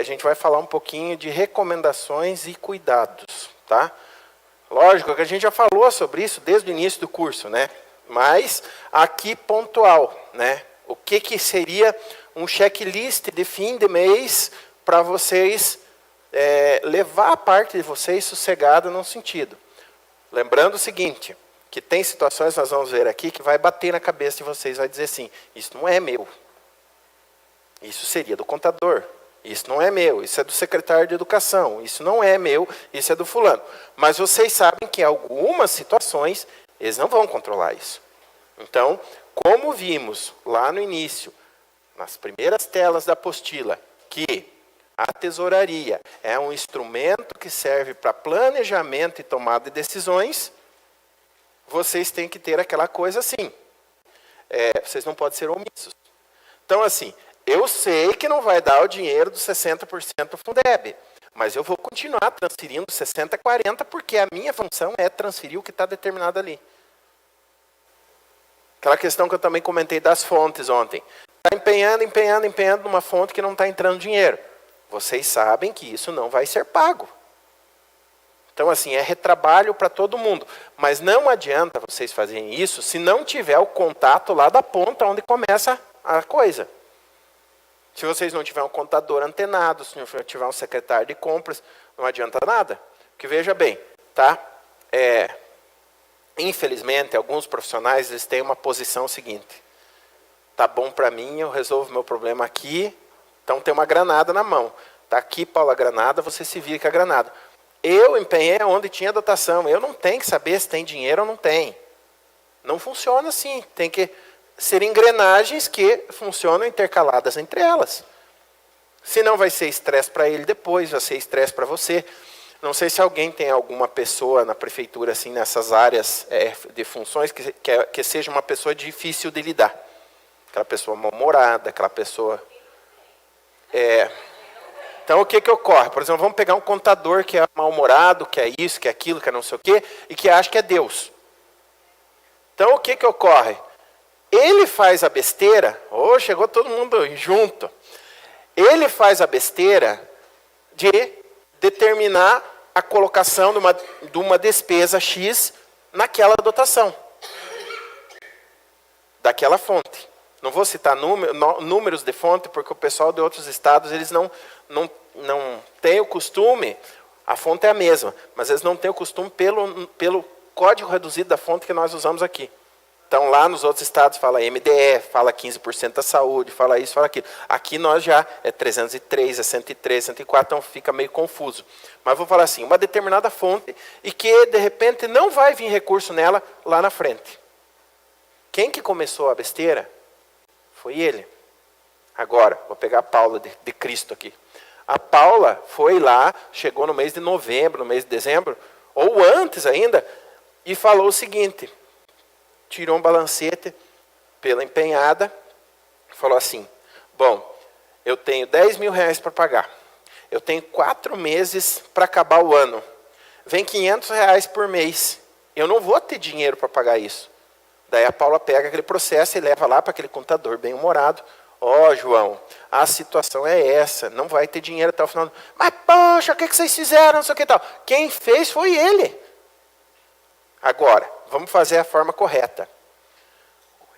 a gente vai falar um pouquinho de recomendações e cuidados, tá? Lógico que a gente já falou sobre isso desde o início do curso, né? Mas aqui pontual, né? O que seria um checklist de fim de mês para vocês levar a parte de vocês sossegada num sentido. Lembrando o seguinte, que tem situações, nós vamos ver aqui, que vai bater na cabeça de vocês, vai dizer assim, isso não é meu. Isso seria do contador. Isso não é meu, isso é do secretário de educação. Isso não é meu, isso é do fulano. Mas vocês sabem que em algumas situações, eles não vão controlar isso. Então, como vimos lá no início, nas primeiras telas da apostila, que a tesouraria é um instrumento que serve para planejamento e tomada de decisões, vocês têm que ter aquela coisa assim. Vocês não podem ser omissos. Então, assim, eu sei que não vai dar o dinheiro dos 60% do Fundeb, mas eu vou continuar transferindo 60% a 40%, porque a minha função é transferir o que está determinado ali. Aquela questão que eu também comentei das fontes ontem. Está empenhando numa fonte que não está entrando dinheiro. Vocês sabem que isso não vai ser pago. Então, assim, é retrabalho para todo mundo. Mas não adianta vocês fazerem isso se não tiver o contato lá da ponta onde começa a coisa. Se vocês não tiverem um contador antenado, se não tiver um secretário de compras, não adianta nada. Porque veja bem, tá? Infelizmente, alguns profissionais eles têm uma posição seguinte. Tá bom para mim, eu resolvo meu problema aqui, então tem uma granada na mão. Tá aqui, Paulo, a granada, você se vira com a granada. Eu empenhei onde tinha dotação, eu não tenho que saber se tem dinheiro ou não tem. Não funciona assim, tem que ser engrenagens que funcionam intercaladas entre elas. Senão vai ser estresse para ele depois, vai ser estresse para você. Não sei se alguém tem alguma pessoa na prefeitura, assim, nessas áreas de funções, que seja uma pessoa difícil de lidar. Aquela pessoa mal-humorada, aquela pessoa... Então, o que ocorre? Por exemplo, vamos pegar um contador que é mal-humorado, que é isso, que é aquilo, que é não sei o quê, e que acha que é Deus. Então, o que ocorre? Ele faz a besteira, chegou todo mundo junto. Ele faz a besteira de determinar a colocação de uma despesa X naquela dotação. Daquela fonte. Não vou citar números de fonte, porque o pessoal de outros estados, eles não têm o costume, a fonte é a mesma, mas eles não têm o costume pelo código reduzido da fonte que nós usamos aqui. Então, lá nos outros estados fala MDE, fala 15% da saúde, fala isso, fala aquilo. Aqui nós já é 303, é 103, 104, então fica meio confuso. Mas vou falar assim, uma determinada fonte e que, de repente, não vai vir recurso nela lá na frente. Quem que começou a besteira? Foi ele. Agora, vou pegar a Paula de Cristo aqui. A Paula foi lá, chegou no mês de novembro, no mês de dezembro, ou antes ainda, e falou o seguinte, tirou um balancete pela empenhada, falou assim, bom, eu tenho 10 mil reais para pagar, eu tenho 4 meses para acabar o ano, vem 500 reais por mês, eu não vou ter dinheiro para pagar isso. Daí a Paula pega aquele processo e leva lá para aquele contador bem-humorado. João, a situação é essa, não vai ter dinheiro até o final. Mas, poxa, o que vocês fizeram? Não sei o que tal. Quem fez foi ele. Agora, vamos fazer a forma correta.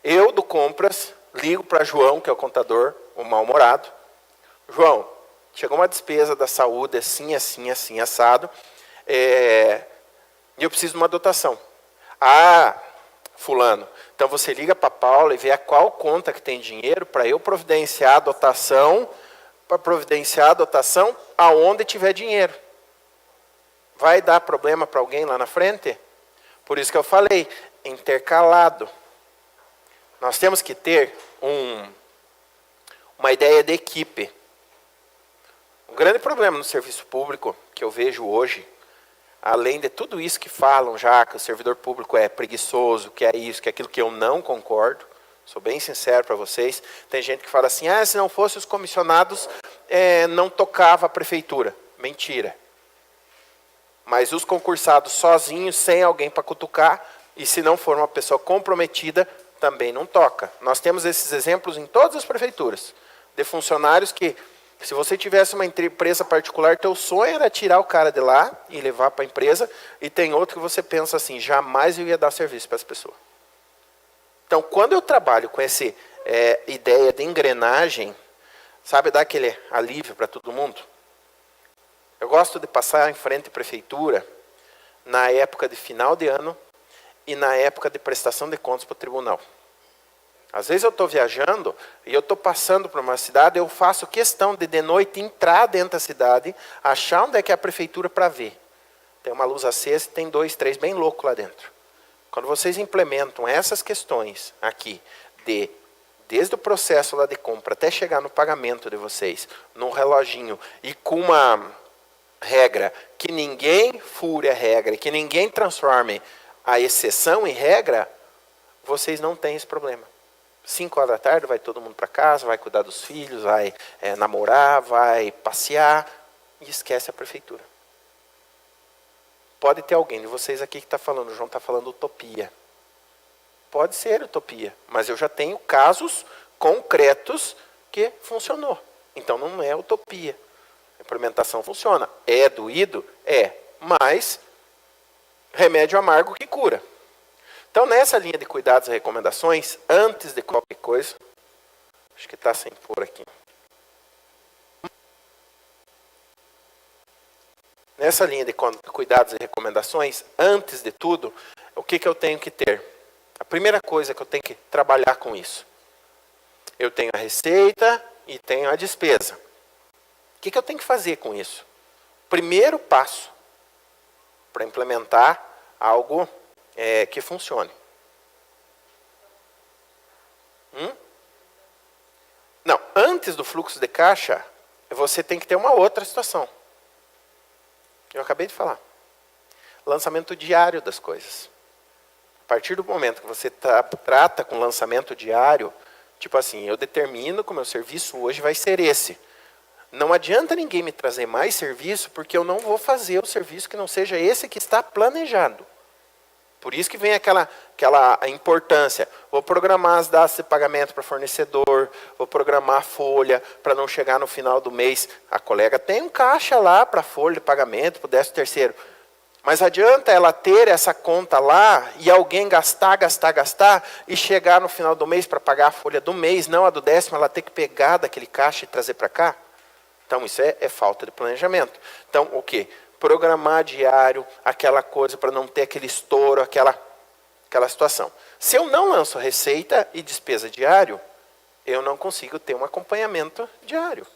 Eu, do Compras, ligo para João, que é o contador, o mal-humorado. João, chegou uma despesa da saúde, assim, assim, assim, assado, e eu preciso de uma dotação. Fulano, então você liga para a Paula e vê a qual conta que tem dinheiro para eu providenciar a dotação, aonde tiver dinheiro. Vai dar problema para alguém lá na frente? Por isso que eu falei, intercalado. Nós temos que ter uma ideia de equipe. O grande problema no serviço público que eu vejo hoje, além de tudo isso que falam já, que o servidor público é preguiçoso, que é isso, que é aquilo, que eu não concordo, sou bem sincero para vocês, tem gente que fala assim, se não fosse os comissionados, não tocava a prefeitura. Mentira. Mas os concursados sozinhos, sem alguém para cutucar, e se não for uma pessoa comprometida, também não toca. Nós temos esses exemplos em todas as prefeituras, de funcionários que Se você tivesse uma empresa particular, teu sonho era tirar o cara de lá e levar para a empresa, e tem outro que você pensa assim, jamais eu ia dar serviço para essa pessoa. Então, quando eu trabalho com essa ideia de engrenagem, sabe, dá aquele alívio para todo mundo? Eu gosto de passar em frente à prefeitura na época de final de ano e na época de prestação de contas para o tribunal. Às vezes eu estou viajando e eu estou passando por uma cidade, eu faço questão de noite entrar dentro da cidade, achar onde é que é a prefeitura para ver. Tem uma luz acesa e tem 2, 3 bem loucos lá dentro. Quando vocês implementam essas questões aqui, desde o processo lá de compra até chegar no pagamento de vocês, num reloginho e com uma regra que ninguém fure a regra, que ninguém transforme a exceção em regra, vocês não têm esse problema. 5 horas da tarde vai todo mundo para casa, vai cuidar dos filhos, vai namorar, vai passear e esquece a prefeitura. Pode ter alguém de vocês aqui que está falando, o João está falando utopia. Pode ser utopia, mas eu já tenho casos concretos que funcionou. Então não é utopia. A implementação funciona. É doído? É, mas remédio amargo que cura. Então, nessa linha de cuidados e recomendações, antes de qualquer coisa, acho que está sem pôr aqui. Nessa linha de cuidados e recomendações, antes de tudo, o que eu tenho que ter? A primeira coisa que eu tenho que trabalhar com isso. Eu tenho a receita e tenho a despesa. O que eu tenho que fazer com isso? Primeiro passo para implementar algo que funcione. Não, antes do fluxo de caixa, você tem que ter uma outra situação. Eu acabei de falar. Lançamento diário das coisas. A partir do momento que você trata com lançamento diário, tipo assim, eu determino que o meu serviço hoje vai ser esse. Não adianta ninguém me trazer mais serviço, porque eu não vou fazer o serviço que não seja esse que está planejado. Por isso que vem aquela importância. Vou programar as datas de pagamento para fornecedor, vou programar a folha para não chegar no final do mês. A colega tem um caixa lá para a folha de pagamento, para o 13º. Mas adianta ela ter essa conta lá e alguém gastar e chegar no final do mês para pagar a folha do mês, não a do 10º, ela ter que pegar daquele caixa e trazer para cá? Então isso é falta de planejamento. Então o quê? Programar diário, aquela coisa para não ter aquele estouro, aquela situação. Se eu não lanço receita e despesa diário, eu não consigo ter um acompanhamento diário.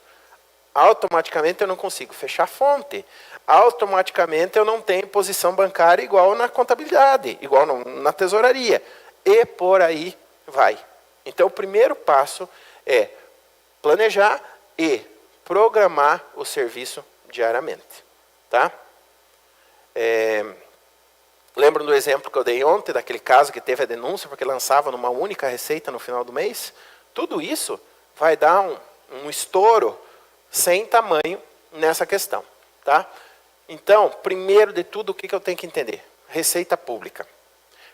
Automaticamente eu não consigo fechar a fonte. Automaticamente eu não tenho posição bancária igual na contabilidade, igual na tesouraria. E por aí vai. Então o primeiro passo é planejar e programar o serviço diariamente. Tá? Lembram do exemplo que eu dei ontem, daquele caso que teve a denúncia porque lançava numa única receita no final do mês? Tudo isso vai dar um estouro sem tamanho nessa questão. Tá? Então, primeiro de tudo, o que eu tenho que entender? Receita pública.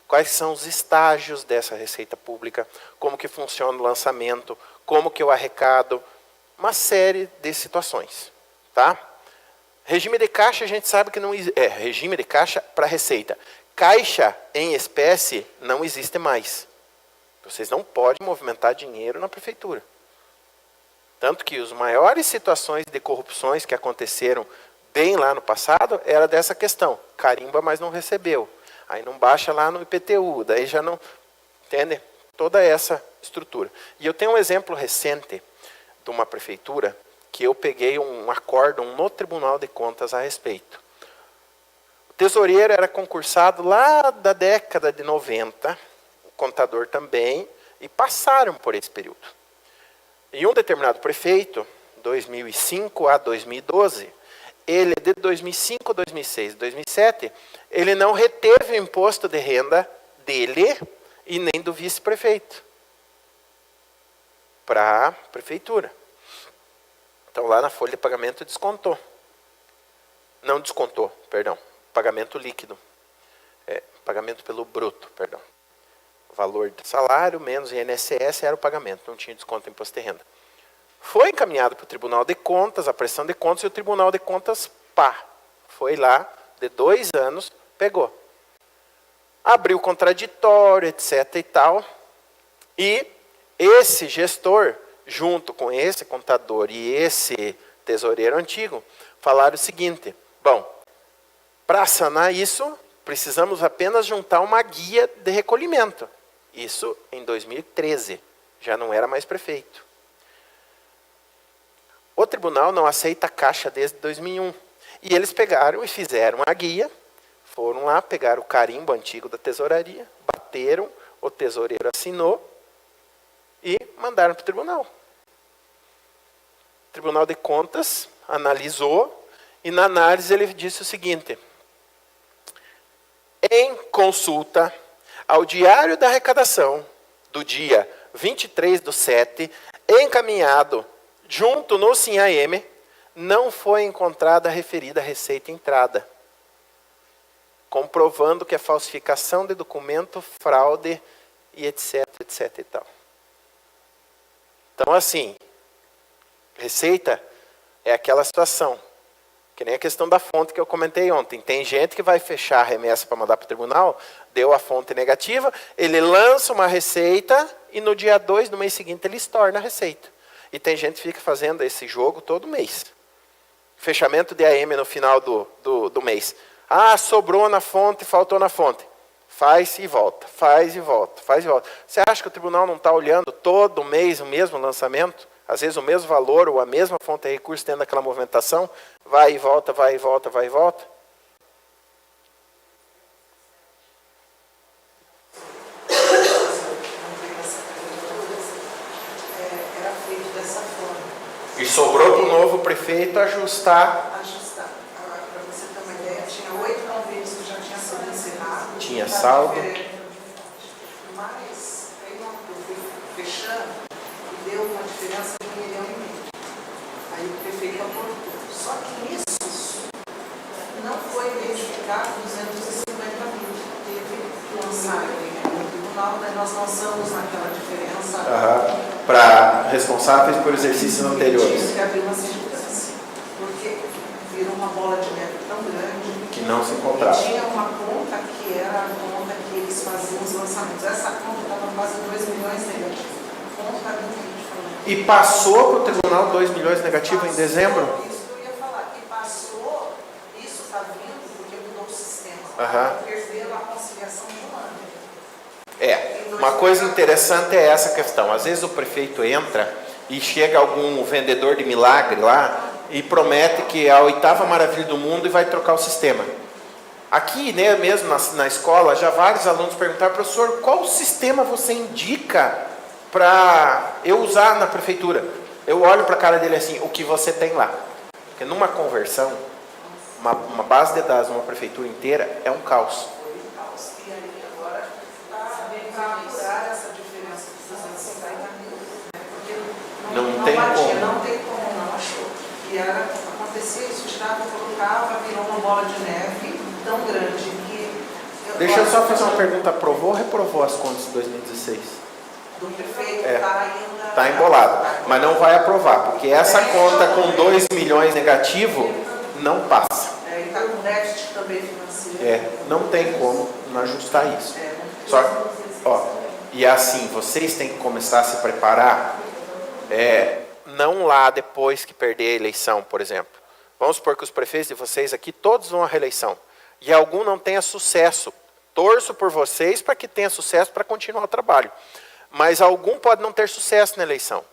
Quais são os estágios dessa receita pública? Como que funciona o lançamento? Como que eu arrecado? Uma série de situações. Tá? Regime de caixa, a gente sabe que não regime de caixa para receita. Caixa em espécie não existe mais. Vocês não podem movimentar dinheiro na prefeitura. Tanto que as maiores situações de corrupções que aconteceram bem lá no passado era dessa questão. Carimba, mas não recebeu. Aí não baixa lá no IPTU, daí já não... Entende? Toda essa estrutura. E eu tenho um exemplo recente de uma prefeitura que eu peguei um acórdão no Tribunal de Contas a respeito. O tesoureiro era concursado lá da década de 90, o contador também, e passaram por esse período. E um determinado prefeito, 2005 a 2012, ele de 2005, 2006, 2007, ele não reteve o imposto de renda dele e nem do vice-prefeito para a prefeitura. Então, lá na folha de pagamento descontou. Não descontou, perdão. Pagamento líquido. Pagamento pelo bruto, perdão. O valor do salário menos INSS era o pagamento, não tinha desconto em imposto de renda. Foi encaminhado para o Tribunal de Contas, a prestação de contas, e o Tribunal de Contas, foi lá, de 2 anos, pegou. Abriu contraditório, etc. e tal. E esse gestor, junto com esse contador e esse tesoureiro antigo, falaram o seguinte: bom, para sanar isso, precisamos apenas juntar uma guia de recolhimento. Isso em 2013, já não era mais prefeito. O tribunal não aceita a Caixa desde 2001. E eles pegaram e fizeram a guia, foram lá, pegaram o carimbo antigo da tesouraria, bateram, o tesoureiro assinou e mandaram para o tribunal. O Tribunal de Contas analisou e na análise ele disse o seguinte: em consulta ao Diário da Arrecadação do dia 23/7, encaminhado junto no SINAEM, não foi encontrada a referida receita entrada, comprovando que é falsificação de documento, fraude e etc, etc e tal. Então, assim, receita é aquela situação, que nem a questão da fonte que eu comentei ontem. Tem gente que vai fechar a remessa para mandar para o tribunal, deu a fonte negativa, ele lança uma receita e no dia 2 do mês seguinte ele estorna a receita. E tem gente que fica fazendo esse jogo todo mês. Fechamento de AM no final do mês. Ah, sobrou na fonte, faltou na fonte. Faz e volta, faz e volta, faz e volta. Você acha que o tribunal não está olhando todo mês o mesmo lançamento? Às vezes o mesmo valor ou a mesma fonte de recurso tendo aquela movimentação? Vai e volta, vai e volta, vai e volta. E sobrou para o novo prefeito ajustar. Para você ter uma ideia, tinha 8 convênios que já tinham sido encerrados. Tinha saldo. Mas aí eu fui fechando e deu uma diferença de 1,5 milhão. Aí o prefeito aportou. Só que nisso não foi identificado 250 mil. Teve que lançar no tribunal, né? Nós lançamos naquela diferença. Para responsáveis por exercícios anteriores. Tinha que abrir uma segurança, porque virou uma bola de neve tão grande que não se encontrava. E tinha uma conta que era a conta que eles faziam os lançamentos. Essa conta estava quase 2 milhões negativa. Contabilimente falando. E passou para o tribunal 2 milhões negativo em dezembro? Isso que eu ia falar. E passou, isso está vindo porque mudou o sistema. Perderam a conciliação de um ano. Uma coisa interessante é essa questão. Às vezes o prefeito entra e chega algum vendedor de milagre lá e promete que é a 8ª maravilha do mundo e vai trocar o sistema. Aqui, né, mesmo na escola, já vários alunos perguntaram: professor, qual sistema você indica para eu usar na prefeitura? Eu olho para a cara dele assim: o que você tem lá. Porque numa conversão, uma base de dados numa prefeitura inteira é um caos. E aí agora para apurar essa diferença de 250 mil, porque não tem batia, como. não tem como, não achou. E acontecia isso, tirava, colocava, virou uma bola de neve tão grande que... Deixa eu só fazer uma pergunta: aprovou ou reprovou as contas de 2016? Do prefeito está ainda... Está embolado, mas não vai aprovar, porque essa conta com 2 milhões negativo não passa. E está com déficit também financeiro. Não tem como não ajustar isso. Só, e assim, vocês têm que começar a se preparar, não lá depois que perder a eleição, por exemplo. Vamos supor que os prefeitos de vocês aqui, todos vão à reeleição, e algum não tenha sucesso. Torço por vocês para que tenha sucesso para continuar o trabalho. Mas algum pode não ter sucesso na eleição.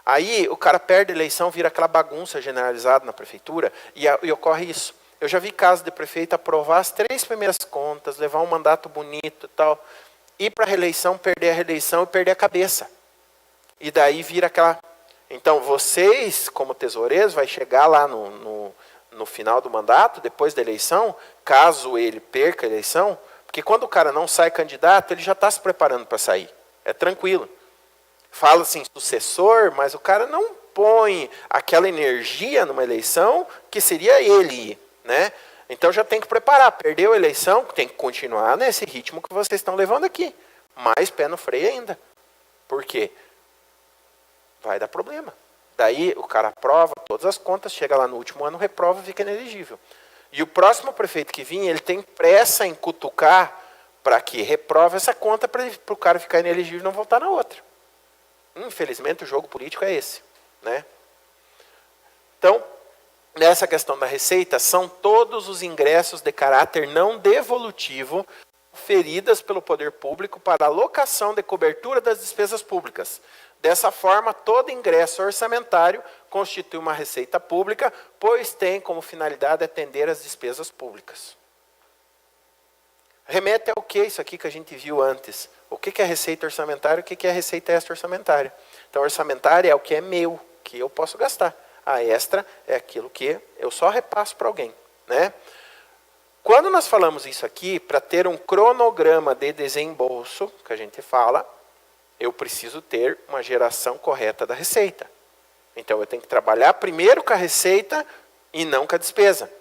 Aí o cara perde a eleição, vira aquela bagunça generalizada na prefeitura, e ocorre isso. Eu já vi casos de prefeito aprovar as 3 primeiras contas, levar um mandato bonito e tal, ir para a reeleição, perder a reeleição e perder a cabeça. E daí vira aquela... Então, vocês, como tesoureiros, vai chegar lá no final do mandato, depois da eleição, caso ele perca a eleição, porque quando o cara não sai candidato, ele já está se preparando para sair. É tranquilo. Fala assim, sucessor, mas o cara não põe aquela energia numa eleição que seria ele ir, né? Então já tem que preparar. Perdeu a eleição, tem que continuar nesse ritmo que vocês estão levando aqui. Mais pé no freio ainda. Por quê? Vai dar problema. Daí o cara aprova todas as contas, chega lá no último ano, reprova e fica inelegível. E o próximo prefeito que vir, ele tem pressa em cutucar para que reprove essa conta para o cara ficar inelegível e não voltar na outra. Infelizmente o jogo político é esse, né? Então, nessa questão da receita, são todos os ingressos de caráter não devolutivo oferidas pelo poder público para alocação de cobertura das despesas públicas. Dessa forma, todo ingresso orçamentário constitui uma receita pública, pois tem como finalidade atender às despesas públicas. Remete ao que isso aqui que a gente viu antes? O que é receita orçamentária e o que é receita extra-orçamentária? Então, orçamentária é o que é meu, que eu posso gastar. A extra é aquilo que eu só repasso para alguém, né? Quando nós falamos isso aqui, para ter um cronograma de desembolso, que a gente fala, eu preciso ter uma geração correta da receita. Então, eu tenho que trabalhar primeiro com a receita e não com a despesa.